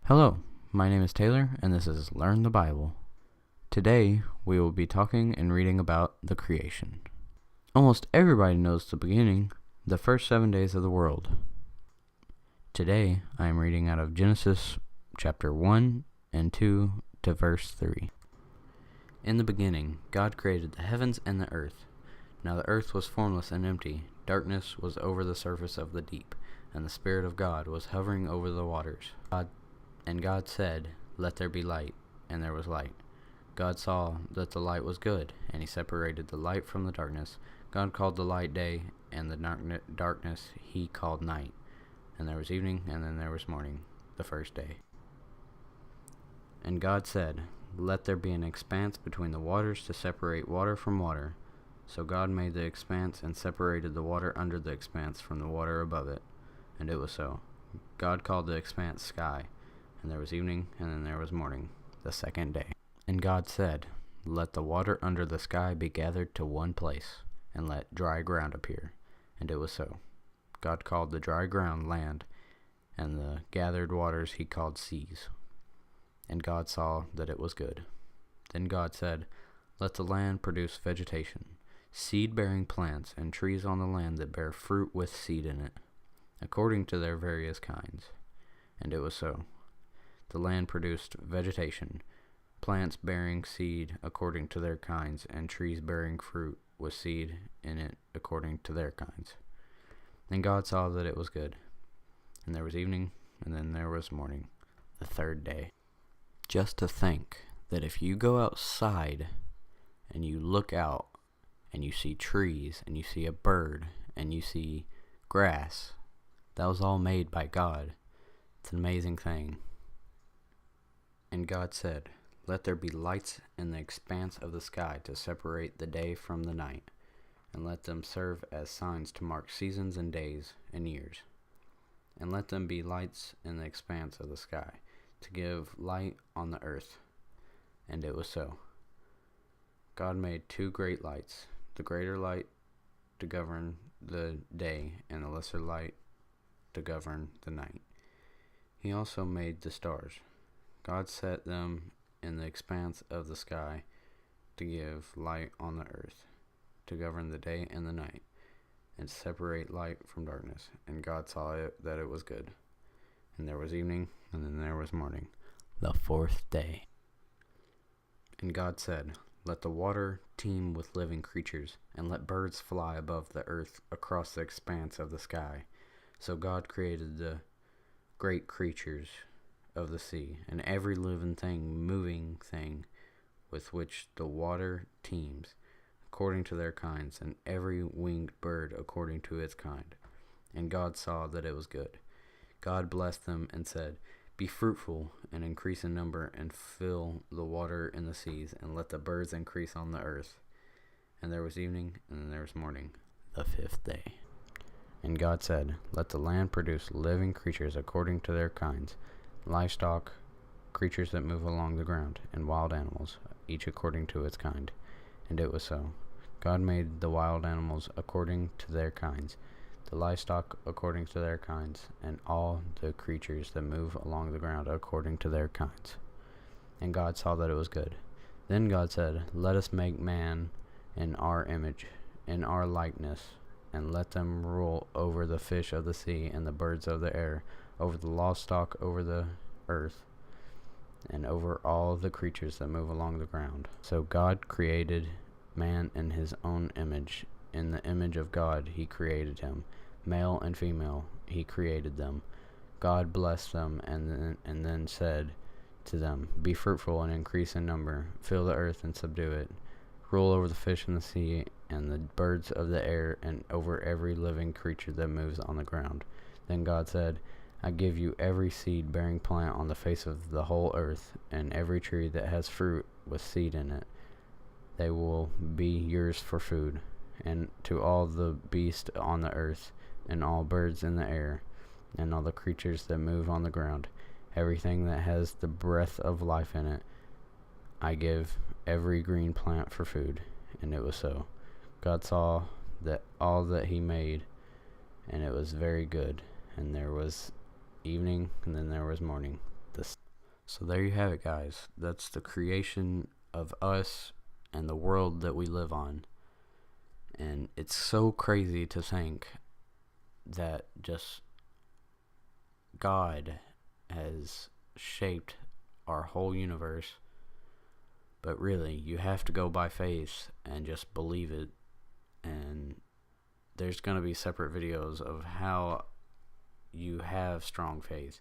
Hello, my name is Taylor, and this is Learn the Bible. Today, we will be talking and reading about the creation. Almost everybody knows the beginning, the first 7 days of the world. Today, I am reading out of Genesis chapter 1 and 2 to verse 3. In the beginning, God created the heavens and the earth. Now the earth was formless and empty. Darkness was over the surface of the deep, and the Spirit of God was hovering over the waters. God said, "Let there be light," and there was light. God saw that the light was good, and he separated the light from the darkness. God called the light day, and the darkness he called night. And there was evening, and then there was morning, the first day. And God said, "Let there be an expanse between the waters to separate water from water." So God made the expanse and separated the water under the expanse from the water above it. And it was so. God called the expanse sky. And there was evening, and then there was morning, the second day. And God said, "Let the water under the sky be gathered to one place, and let dry ground appear." And it was so. God called the dry ground land, and the gathered waters he called seas. And God saw that it was good. Then God said, "Let the land produce vegetation, seed-bearing plants, and trees on the land that bear fruit with seed in it, according to their various kinds." And it was so. The land produced vegetation, plants bearing seed according to their kinds, and trees bearing fruit with seed in it according to their kinds. And God saw that it was good. And there was evening, and then there was morning, the third day. Just to think that if you go outside and you look out and you see trees and you see a bird and you see grass, that was all made by God. It's an amazing thing. And God said, "Let there be lights in the expanse of the sky to separate the day from the night, and let them serve as signs to mark seasons and days and years. And let them be lights in the expanse of the sky, to give light on the earth." And it was so. God made two great lights, the greater light to govern the day, and the lesser light to govern the night. He also made the stars. God set them in the expanse of the sky to give light on the earth, to govern the day and the night, and separate light from darkness. And God saw that it was good. And there was evening, and then there was morning, the fourth day. And God said, "Let the water teem with living creatures, and let birds fly above the earth across the expanse of the sky." So God created the great creatures of the sea, and every living thing, moving thing, with which the water teems, according to their kinds, and every winged bird according to its kind. And God saw that it was good. God blessed them and said, "Be fruitful and increase in number, and fill the water in the seas, and let the birds increase on the earth." And there was evening, and then there was morning, the fifth day. And God said, "Let the land produce living creatures according to their kinds, livestock, creatures that move along the ground, and wild animals, each according to its kind." And it was so. God made the wild animals according to their kinds, the livestock according to their kinds, and all the creatures that move along the ground according to their kinds. And God saw that it was good. Then God said, "Let us make man in our image, in our likeness, and let them rule over the fish of the sea and the birds of the air, over the livestock, over the earth, and over all the creatures that move along the ground." So God created man in his own image. In the image of God he created him. Male and female he created them. God blessed them and then said to them, "Be fruitful and increase in number. Fill the earth and subdue it. Rule over the fish in the sea and the birds of the air, and over every living creature that moves on the ground." Then God said, "I give you every seed-bearing plant on the face of the whole earth, and every tree that has fruit with seed in it. They will be yours for food. And to all the beasts on the earth, and all birds in the air, and all the creatures that move on the ground, everything that has the breath of life in it, I give every green plant for food." And it was so. God saw that all that he made, and it was very good. And there was evening, and then there was morning, this. So there you have it, guys. That's the creation of us and the world that we live on. And it's so crazy to think that just God has shaped our whole universe. But really, you have to go by faith and just believe it. And there's going to be separate videos of how you have strong faith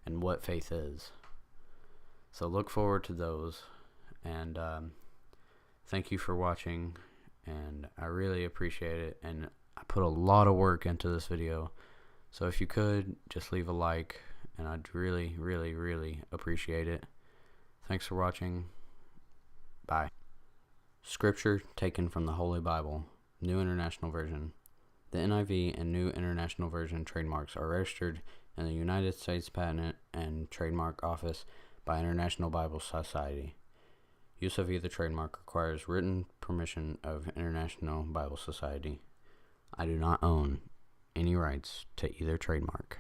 and what faith is. So look forward to those. And thank you for watching. And I really appreciate it. And I put a lot of work into this video. So if you could, just leave a like. And I'd really, really, really appreciate it. Thanks for watching. Bye. Scripture taken from the Holy Bible, New International Version. The NIV and New International Version trademarks are registered in the United States Patent and Trademark Office by International Bible Society. Use of either trademark requires written permission of International Bible Society. I do not own any rights to either trademark.